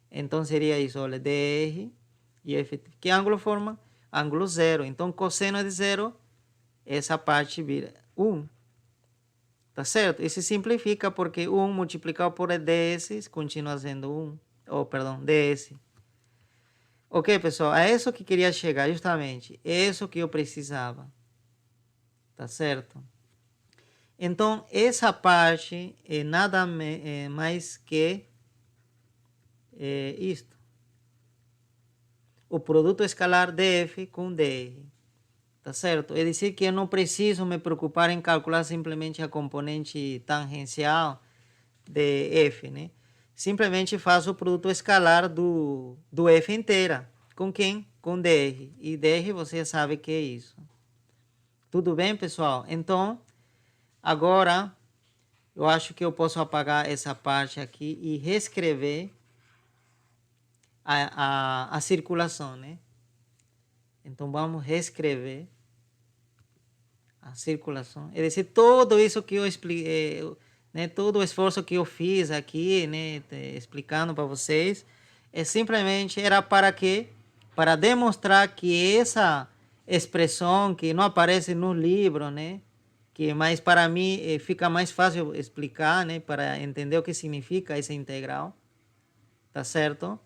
[SPEAKER 1] Então seria isso, olha, DR e FT. Que ângulo forma? Ângulo zero. Então, cosseno de zero, essa parte vira 1. Tá certo? E se simplifica porque 1 multiplicado por ds continua sendo 1. Oh, perdão, ds. Ok, pessoal, é isso que queria chegar, justamente. É isso que eu precisava. Tá certo? Então, essa parte é nada mais que isto. O produto escalar df com dr. Tá certo? É dizer que eu não preciso me preocupar em calcular simplesmente a componente tangencial de f, né? Simplesmente faço o produto escalar do f inteira. Com quem? Com dr. E dr você sabe que é isso. Tudo bem, pessoal? Então, agora eu acho que eu posso apagar essa parte aqui e reescrever a circulação, né? Então, vamos reescrever a circulação. É dizer, tudo isso que eu expliquei, né, todo o esforço que eu fiz aqui, né, explicando para vocês, simplesmente era para quê? Para demonstrar que essa expressão que não aparece no livro, né, que mas para mim fica mais fácil explicar, né, para entender o que significa essa integral, tá certo?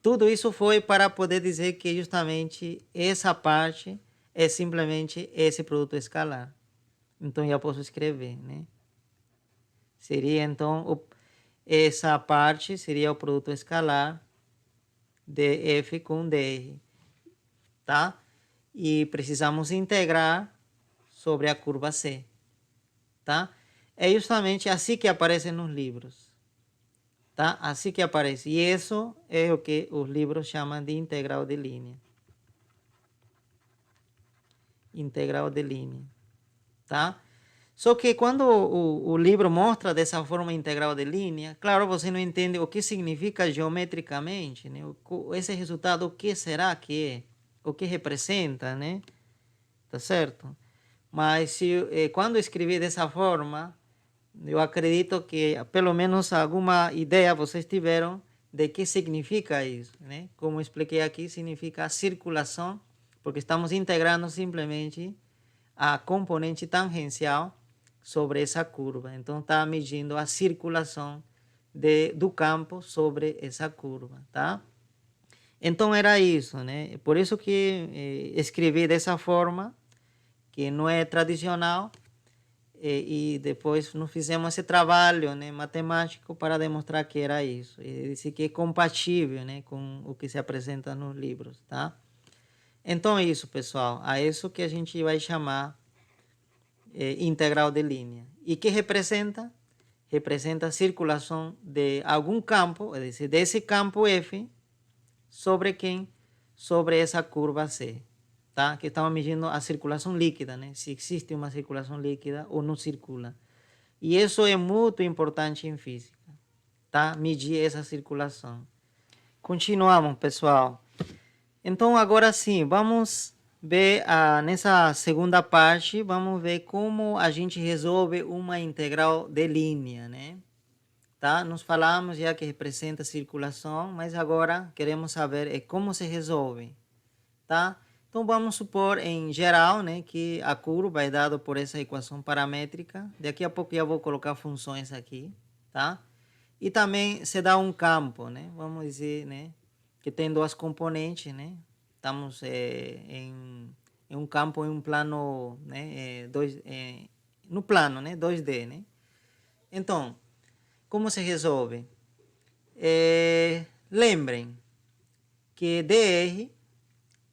[SPEAKER 1] Tudo isso foi para poder dizer que justamente essa parte é simplesmente esse produto escalar. Então, já posso escrever, né? Seria, então, essa parte seria o produto escalar de f com dr, tá? E precisamos integrar sobre a curva C, tá? É justamente assim que aparece nos livros, tá? Assim que aparece. E isso é o que os livros chamam de integral de linha. Integral de linha, tá? Só que quando o livro mostra dessa forma integral de linha, claro, você não entende o que significa geometricamente, né? Esse resultado, o que será que é? O que representa, né? Tá certo? Mas quando escrevi dessa forma, eu acredito que pelo menos alguma ideia vocês tiveram de que significa isso, né? Como expliquei aqui, significa circulação, porque estamos integrando simplesmente a componente tangencial sobre essa curva. Então, está medindo a circulação do campo sobre essa curva, tá? Então, era isso, né? Por isso que escrevi dessa forma, que não é tradicional, e depois nós fizemos esse trabalho, né, matemático para demonstrar que era isso. E disse que é compatível, né, com o que se apresenta nos livros, tá? Então, é isso, pessoal. É isso que a gente vai chamar integral de linha. E que representa? Representa a circulação de algum campo, é dizer, desse campo F, sobre quem? Sobre essa curva C, tá? Que estamos medindo a circulação líquida, né? Se existe uma circulação líquida ou não circula. E isso é muito importante em física, tá? Medir essa circulação. Continuamos, pessoal. Então, agora sim, vamos ver nessa segunda parte, vamos ver como a gente resolve uma integral de linha, né? Tá? Nós falamos já que representa circulação, mas agora queremos saber como se resolve, tá? Então, vamos supor em geral, né, que a curva é dada por essa equação paramétrica. Daqui a pouco já vou colocar funções aqui, tá? E também se dá um campo, né? Vamos dizer, né, que tem duas componentes, né? Estamos em um campo, em um plano, né? No plano, né? 2D, né? Então, como se resolve? Lembrem que dr,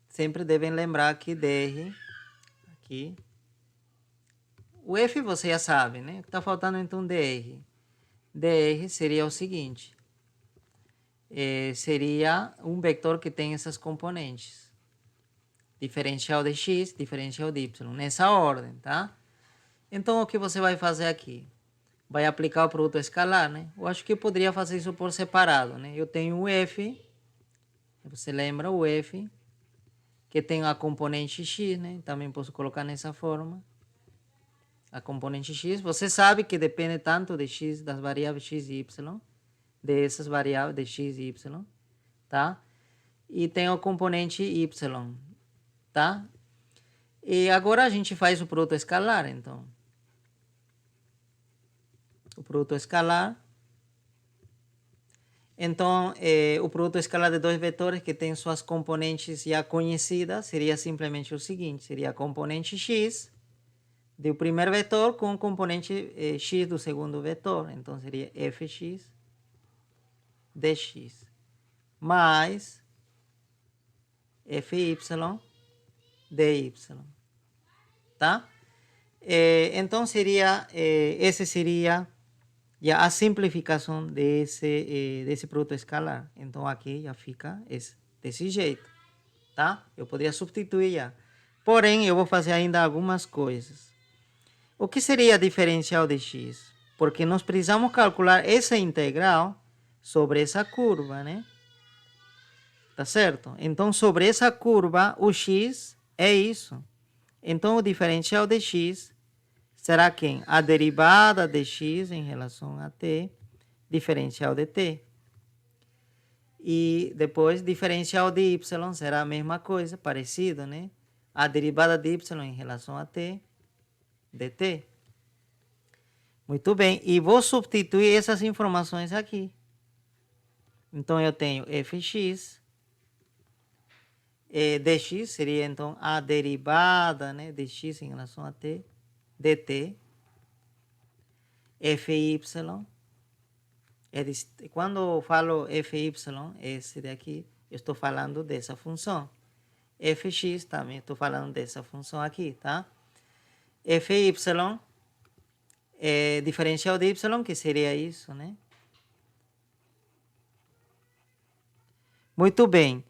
[SPEAKER 1] sempre devem lembrar que dr, aqui, o f você já sabe, né? Está faltando então dr. Dr seria o seguinte, seria um vetor que tem essas componentes. diferencial de x, diferencial de y, nessa ordem, tá? Então, o que você vai fazer aqui? Vai aplicar o produto escalar, né? Eu acho que eu poderia fazer isso por separado, né? Eu tenho o f, você lembra o f, que tem a componente x, né? Também posso colocar nessa forma. A componente x, você sabe que depende tanto de x, das variáveis x e y, dessas variáveis de x e y, tá? E tem o componente y, tá? E agora a gente faz o produto escalar, então. O produto escalar. Então, o produto escalar de dois vetores que tem suas componentes já conhecidas seria simplesmente o seguinte, seria a componente x do primeiro vetor com o componente x do segundo vetor. Então, seria fx dx mais fy dy, tá? Então, esse seria já a simplificação desse produto escalar. Então, aqui já fica desse jeito, tá? Eu poderia substituir já. Porém, eu vou fazer ainda algumas coisas. O que seria diferencial de x? Porque nós precisamos calcular essa integral sobre essa curva, né? Tá certo? Então, sobre essa curva, o x é isso. Então, o diferencial de x será quem? A derivada de x em relação a t, diferencial de t. E depois, diferencial de y será a mesma coisa, parecido, né? A derivada de y em relação a t, dt. Muito bem. E vou substituir essas informações aqui. Então, eu tenho fx. Dx seria, então, a derivada, né, de x em relação a t, dt. Fy. Quando eu falo fy, esse daqui, eu estou falando dessa função. Fx também estou falando dessa função aqui, tá? Fy é diferencial de y, que seria isso, né? Muito bem.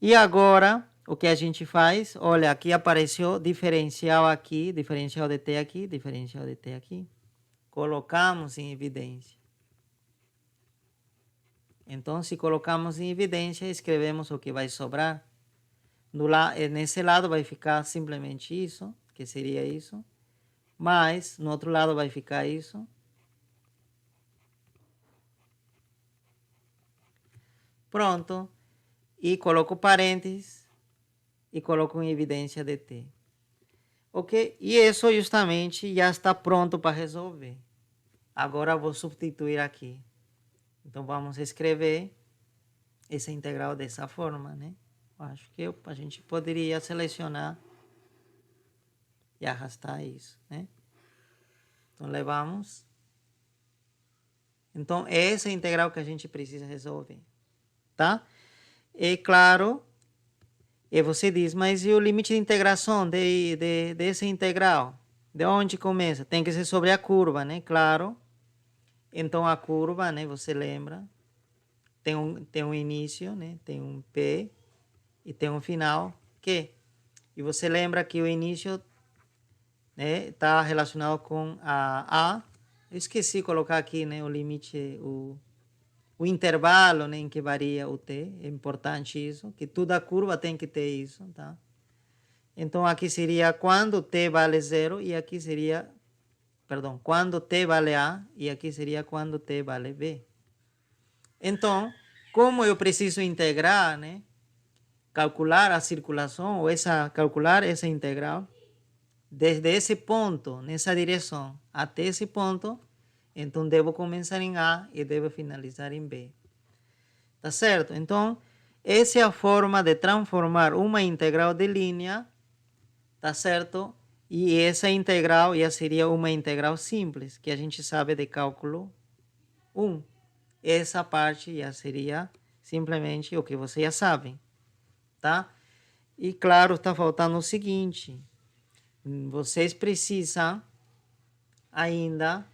[SPEAKER 1] E agora, o que a gente faz? Olha, aqui apareceu diferencial aqui, diferencial de t aqui, diferencial de t aqui. Colocamos em evidência. Então, se colocamos em evidência, escrevemos o que vai sobrar. Nesse lado vai ficar simplesmente isso, que seria isso. Mas, no outro lado vai ficar isso. Pronto. E coloco parênteses e coloco em evidência de t. Ok? E isso justamente já está pronto para resolver. Agora vou substituir aqui. Então, vamos escrever essa integral dessa forma, né? Acho que a gente poderia selecionar e arrastar isso, né? Então, levamos. Então, é essa integral que a gente precisa resolver, tá? E, claro, e você diz, mas e o limite de integração dessa integral? De onde começa? Tem que ser sobre a curva, né? Claro. Então, a curva, né? Você lembra? Tem um início, né? Tem um P e tem um final Q. E você lembra que o início, né, está relacionado com a A. Eu esqueci de colocar aqui, né, o limite, o intervalo, né, em que varia o T. É importante isso, que toda curva tem que ter isso, tá? Então, aqui seria quando T vale 0 e aqui seria, perdão, quando T vale A e aqui seria quando T vale B. Então, como eu preciso integrar, né, calcular a circulação, ou calcular essa integral, desde esse ponto, nessa direção, até esse ponto, então devo começar em A e devo finalizar em B. Tá certo? Então, essa é a forma de transformar uma integral de linha, tá certo? E essa integral já seria uma integral simples, que a gente sabe de cálculo 1. Essa parte já seria simplesmente o que vocês já sabem, tá? E claro, está faltando o seguinte, vocês precisam ainda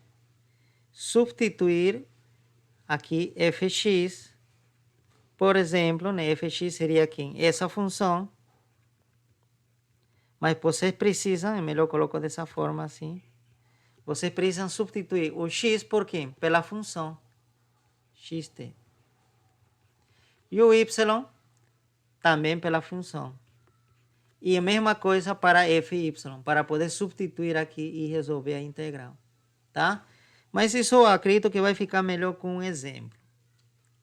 [SPEAKER 1] substituir aqui fx, por exemplo, né? Fx seria quem? Essa função, Mas vocês precisam, é melhor colocar dessa forma assim, vocês precisam substituir o x por quê? Pela função xt. E o y também pela função. E a mesma coisa para f e y, para poder substituir aqui e resolver a integral, tá? Mas isso eu acredito que vai ficar melhor com um exemplo.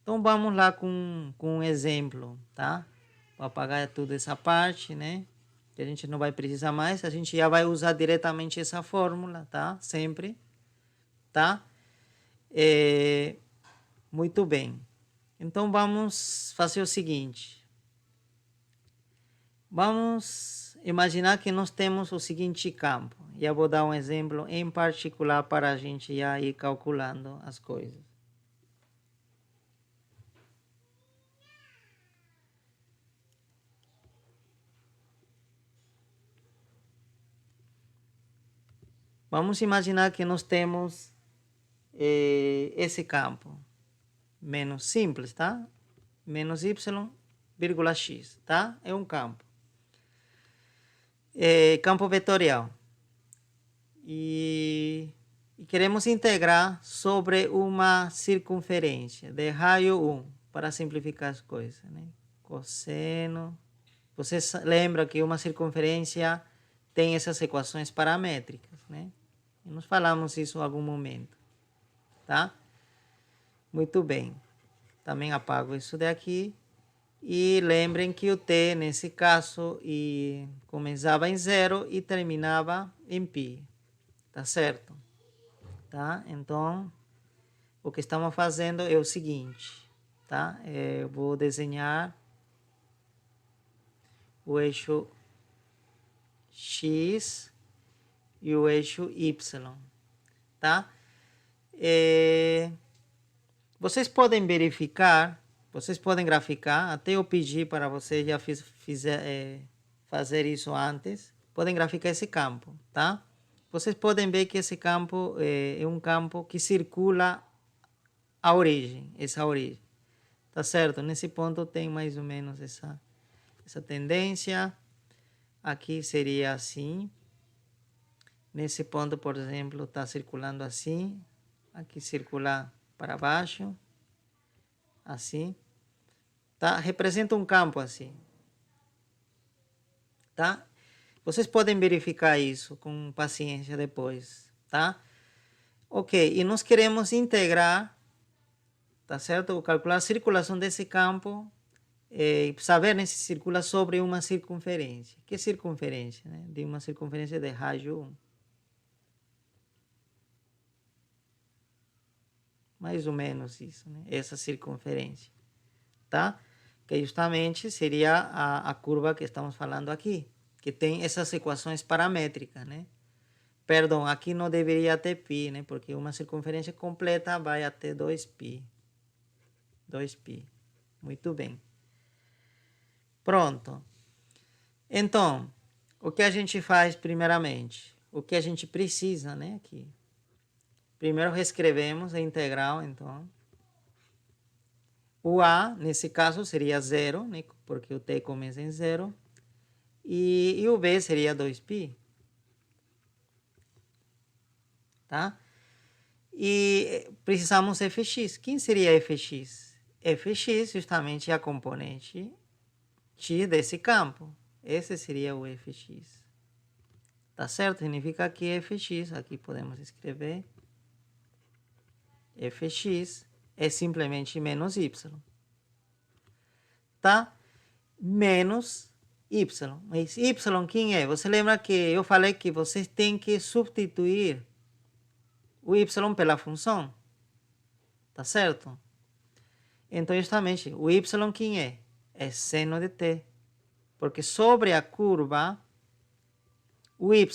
[SPEAKER 1] Então vamos lá com um exemplo, tá? Vou apagar toda essa parte, né? Que a gente não vai precisar mais. A gente já vai usar diretamente essa fórmula, tá? Sempre, tá? Muito bem. Então vamos fazer o seguinte. Vamos imaginar que nós temos o seguinte campo. Já vou dar um exemplo em particular para a gente já ir calculando as coisas. Vamos imaginar que nós temos esse campo. Menos simples, tá? Menos y, vírgula x, tá? É um campo. Campo vetorial. E queremos integrar sobre uma circunferência de raio 1, para simplificar as coisas, né? Cosseno. Você lembra que uma circunferência tem essas equações paramétricas, né? E nós falamos isso em algum momento, tá? Muito bem. Também apago isso daqui. E lembrem que o t, nesse caso, começava em 0 e terminava em π. Tá certo? Tá? Então, o que estamos fazendo é o seguinte, tá? Eu vou desenhar o eixo x e o eixo y, tá? Vocês podem verificar, vocês podem graficar, até eu pedi para vocês já fazer isso antes, podem graficar esse campo, tá? Vocês podem ver que esse campo é um campo que circula a origem, essa origem, tá certo? Nesse ponto tem mais ou menos essa tendência, aqui seria assim, nesse ponto, por exemplo, está circulando assim, aqui circular para baixo, assim, tá? Representa um campo assim, tá? Vocês podem verificar isso com paciência depois, tá? Ok, e nós queremos integrar, tá certo? Calcular a circulação desse campo, saber se circula sobre uma circunferência. Que circunferência, né? De uma circunferência de raio 1. Mais ou menos isso, né? Essa circunferência, tá? Que justamente seria a curva que estamos falando aqui, que tem essas equações paramétricas, né? Perdão, aqui não deveria ter π, né? Porque uma circunferência completa vai até 2π. 2π. Muito bem. Pronto. Então, o que a gente faz primeiramente? O que a gente precisa, né? Aqui. Primeiro reescrevemos a integral, então. O a, nesse caso, seria 0, né? Porque o t começa em 0. E o b seria 2π. Tá? E precisamos fx. Quem seria fx? Fx justamente é a componente x desse campo. Esse seria o fx. Tá certo? Significa que fx, aqui podemos escrever, fx é simplesmente menos y. Tá? Menos y. Mas y quem é? Você lembra que eu falei que vocês têm que substituir o y pela função? Tá certo? Então, justamente, o y quem é? É seno de t. Porque sobre a curva, o y,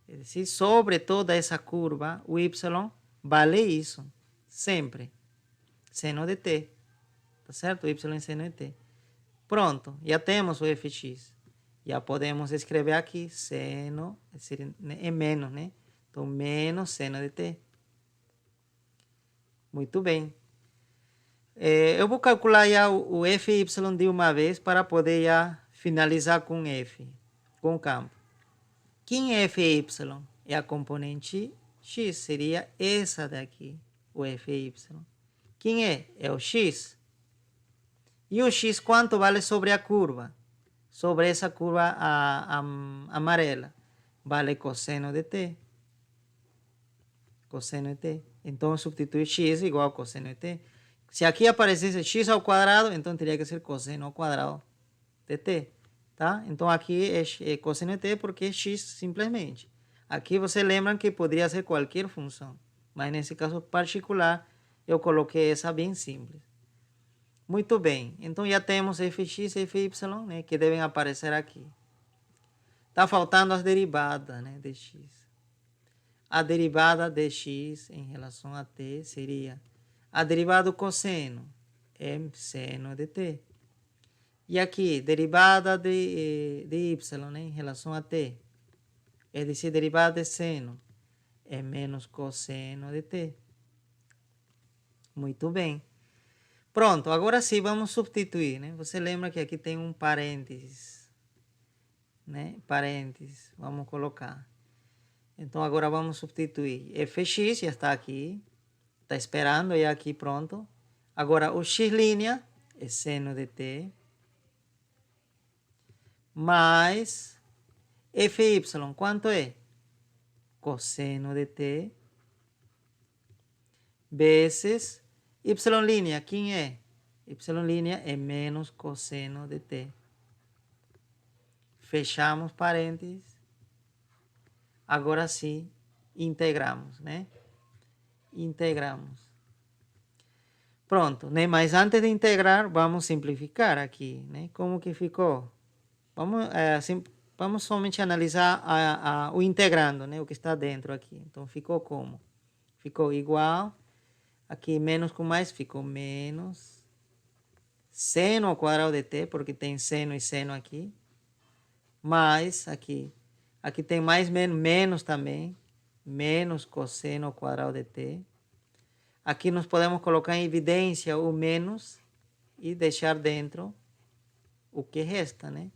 [SPEAKER 1] é decir, sobre toda essa curva, o y vale isso, sempre. Seno de t. Tá certo? O y é seno de t. Pronto, já temos o fx. Já podemos escrever aqui seno, é menos, né? Então, menos seno de t. Muito bem. Eu vou calcular já o fy de uma vez para poder já finalizar com com o campo. Quem é Fy? É a componente x, seria essa daqui, o Fy. Quem é? É o x. E o x quanto vale sobre a curva? Sobre essa curva amarela. Vale cosseno de t. Cosseno de t. Então, substitui x igual a cosseno de t. Se aqui aparecesse x ao quadrado, então teria que ser cosseno ao quadrado de t. Tá? Então, aqui é cosseno de t porque é x simplesmente. Aqui você lembra que poderia ser qualquer função. Mas nesse caso particular, eu coloquei essa bem simples. Muito bem. Então, já temos fx e fy, né, que devem aparecer aqui. Está faltando as derivadas, né, de x. A derivada de x em relação a t seria a derivada do cosseno é seno de t. E aqui, derivada de y, né, em relação a t. É dizer, derivada de seno é menos cosseno de t. Muito bem. Pronto, agora sim vamos substituir, né? Você lembra que aqui tem um parênteses, né? Parênteses, vamos colocar. Então agora vamos substituir. Fx já está aqui, está esperando já aqui pronto. Agora o x' é seno de t mais Fy, quanto é? Cosseno de t vezes y', quem é? Y' é menos cosseno de t. Fechamos parênteses. Agora sim, integramos, né? Integramos. Pronto, né? Mas antes de integrar, vamos simplificar aqui, né? Como que ficou? Vamos somente analisar o integrando, né? O que está dentro aqui. Então, ficou como? Ficou igual. Aqui, menos com mais, ficou menos. Seno ao quadrado de t, porque tem seno e seno aqui. Mais aqui. Aqui tem mais menos também. Menos cosseno ao quadrado de t. Aqui nós podemos colocar em evidência o menos e deixar dentro o que resta, né?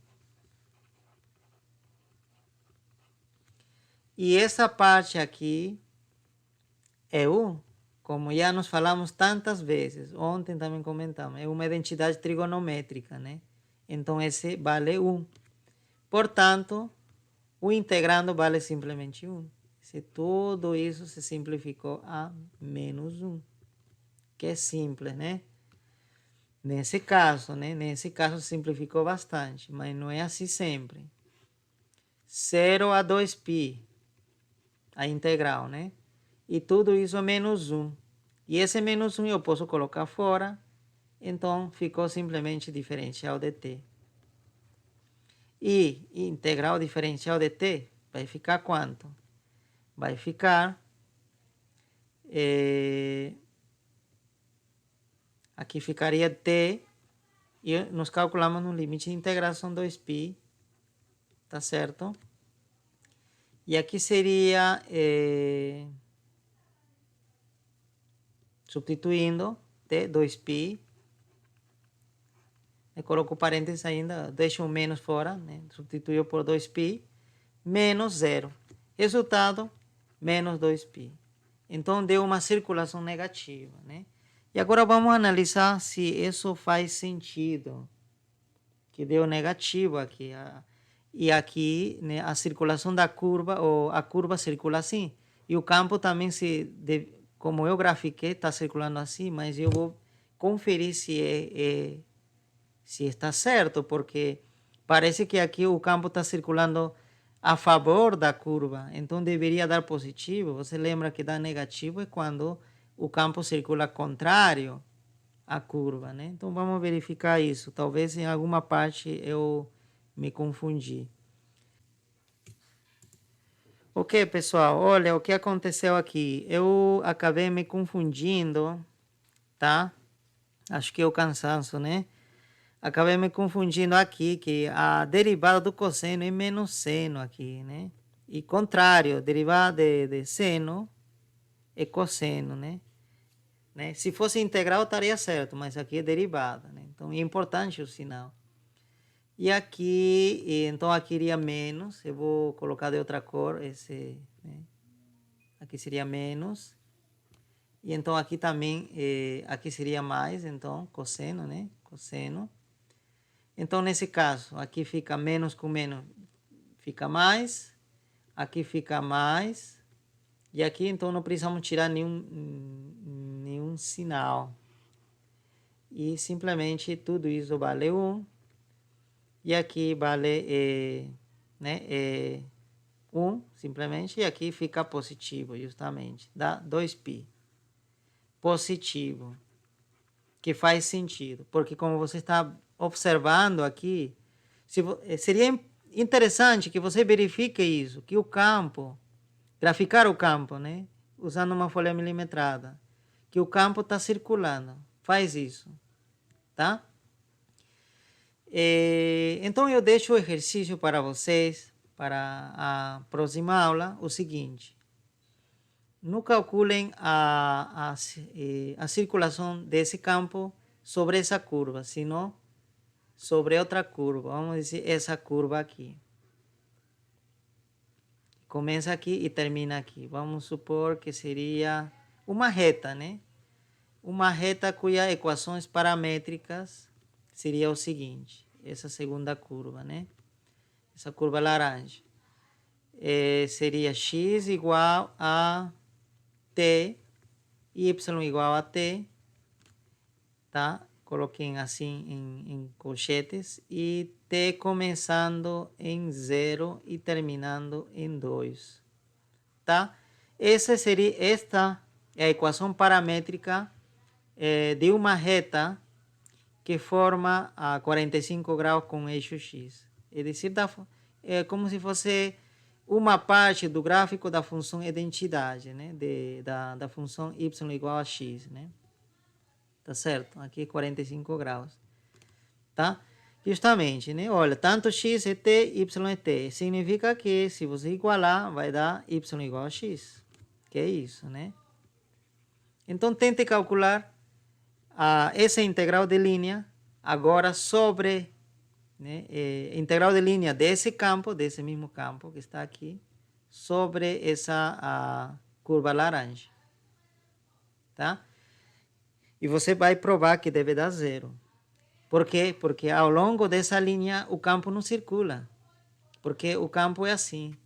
[SPEAKER 1] E essa parte aqui é 1, como já nós falamos tantas vezes, ontem também comentamos, é uma identidade trigonométrica, né? Então esse vale 1. Portanto, o integrando vale simplesmente 1. Se tudo isso se simplificou a menos 1, que é simples, né? Nesse caso, né? Nesse caso simplificou bastante, mas não é assim sempre. 0 a 2π, a integral, né? E tudo isso é menos 1. E esse menos 1 eu posso colocar fora, então ficou simplesmente diferencial de t. E integral diferencial de t vai ficar quanto? Vai ficar... aqui ficaria t, e nós calculamos no limite de integração 2π, tá certo? E aqui seria, substituindo, t, 2π, eu coloco parênteses ainda, deixo um menos fora, né? Substituiu por 2π, menos 0. Resultado, menos 2π. Então, deu uma circulação negativa, né? E agora vamos analisar se isso faz sentido. Que deu negativo aqui. E aqui, né, a circulação da curva, ou a curva circula assim. E o campo também, como eu grafiquei, está circulando assim, mas eu vou conferir se está certo, porque parece que aqui o campo está circulando a favor da curva, então deveria dar positivo. Você lembra que dá negativo é quando o campo circula contrário à curva, né? Então vamos verificar isso. Talvez em alguma parte eu me confundi. Ok, pessoal, olha o que aconteceu aqui. Eu acabei me confundindo, tá? Acho que é o cansaço, né? Acabei me confundindo aqui, que a derivada do cosseno é menos seno aqui, né? E contrário, derivada de seno é cosseno, né? Se fosse integral estaria certo, mas aqui é derivada, né? Então é importante o sinal. E aqui, então aqui iria menos. Eu vou colocar de outra cor esse, né? Aqui seria menos. E então aqui também, aqui seria mais, então, cosseno, né? Cosseno. Então, nesse caso, aqui fica menos com menos, fica mais. Aqui fica mais. E aqui, então, não precisamos tirar nenhum sinal. E simplesmente tudo isso vale 1. E aqui vale, né, 1, simplesmente. E aqui fica positivo, justamente. Dá 2π. Positivo. Que faz sentido. Porque como você está observando aqui, seria interessante que você verifique isso. Que o campo, graficar o campo, né? Usando uma folha milimetrada. Que o campo está circulando. Faz isso. Tá? Então eu deixo o exercício para vocês, para a próxima aula, o seguinte. Não calculem a circulação desse campo sobre essa curva, senão sobre outra curva. Vamos dizer essa curva aqui. Começa aqui e termina aqui. Vamos supor que seria uma reta, né? Uma reta cujas equações paramétricas seria o seguinte, essa segunda curva, né? Essa curva laranja. Seria x igual a t, y igual a t, tá? Coloquem assim em colchetes, e t começando em 0 e terminando em 2, tá? Esta é a equação paramétrica de uma reta que forma a 45 graus com eixo x. É dizer, é como se fosse uma parte do gráfico da função identidade, né? Da função y igual a x, né? Tá certo? Aqui 45 graus. Tá? Justamente, né? Olha, tanto x é t, y é t. Significa que se você igualar, vai dar y igual a x. Que é isso, né? Então, tente calcular essa integral de linha agora sobre, né, integral de linha desse campo, desse mesmo campo que está aqui, sobre essa curva laranja, tá? E você vai provar que deve dar 0. Por quê? Porque ao longo dessa linha o campo não circula, porque o campo é assim,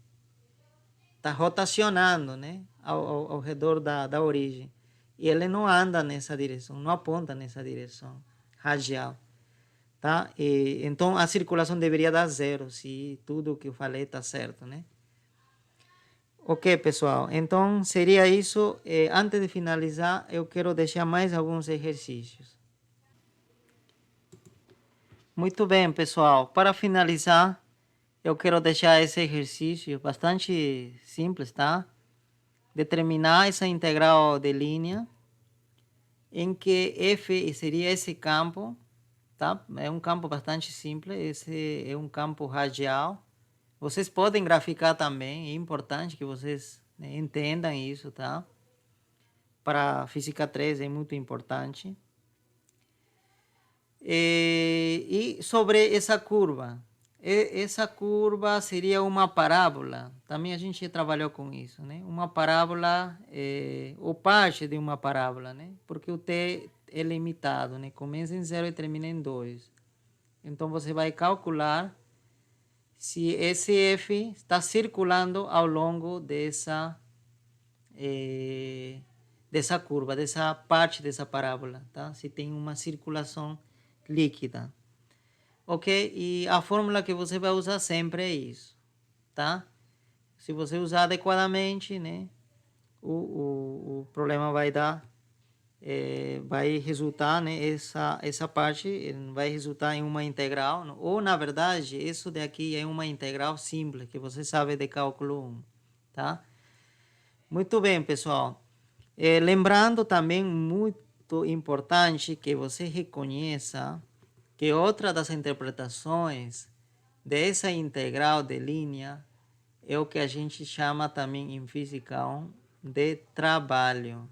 [SPEAKER 1] está rotacionando, né, ao redor da origem. E ele não anda nessa direção, não aponta nessa direção radial. Tá? Então a circulação deveria dar 0, se tudo o que eu falei está certo, né? Ok, pessoal. Então seria isso. Antes de finalizar, eu quero deixar mais alguns exercícios. Muito bem, pessoal. Para finalizar, eu quero deixar esse exercício bastante simples, tá? Determinar essa integral de linha em que f seria esse campo, tá? É um campo bastante simples, esse é um campo radial. Vocês podem graficar também, é importante que vocês, né, entendam isso, tá? Para Física 3 é muito importante. E sobre essa curva seria uma parábola. Também a gente trabalhou com isso, né? Uma parábola, ou parte de uma parábola, né? Porque o t é limitado, né? Começa em 0 e termina em 2. Então você vai calcular se esse f está circulando ao longo dessa curva, dessa parte dessa parábola, tá? Se tem uma circulação líquida. Ok? E a fórmula que você vai usar sempre é isso, tá? Se você usar adequadamente, né, o problema vai dar, vai resultar, né, essa parte vai resultar em uma integral, ou na verdade, isso daqui é uma integral simples, que você sabe de cálculo 1, tá? Muito bem, pessoal. Lembrando também, muito importante que você reconheça que outra das interpretações dessa integral de linha é o que a gente chama também em física 1 de trabalho.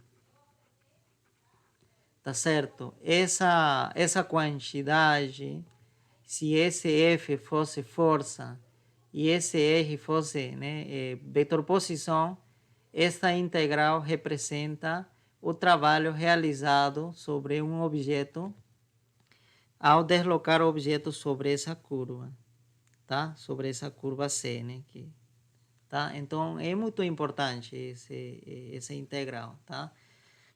[SPEAKER 1] Tá certo? Essa quantidade se esse F fosse força e esse R fosse, né, vetor posição, esta integral representa o trabalho realizado sobre um objeto ao deslocar o objeto sobre essa curva, tá? Sobre essa curva C, né? Tá? Então, é muito importante essa integral, tá?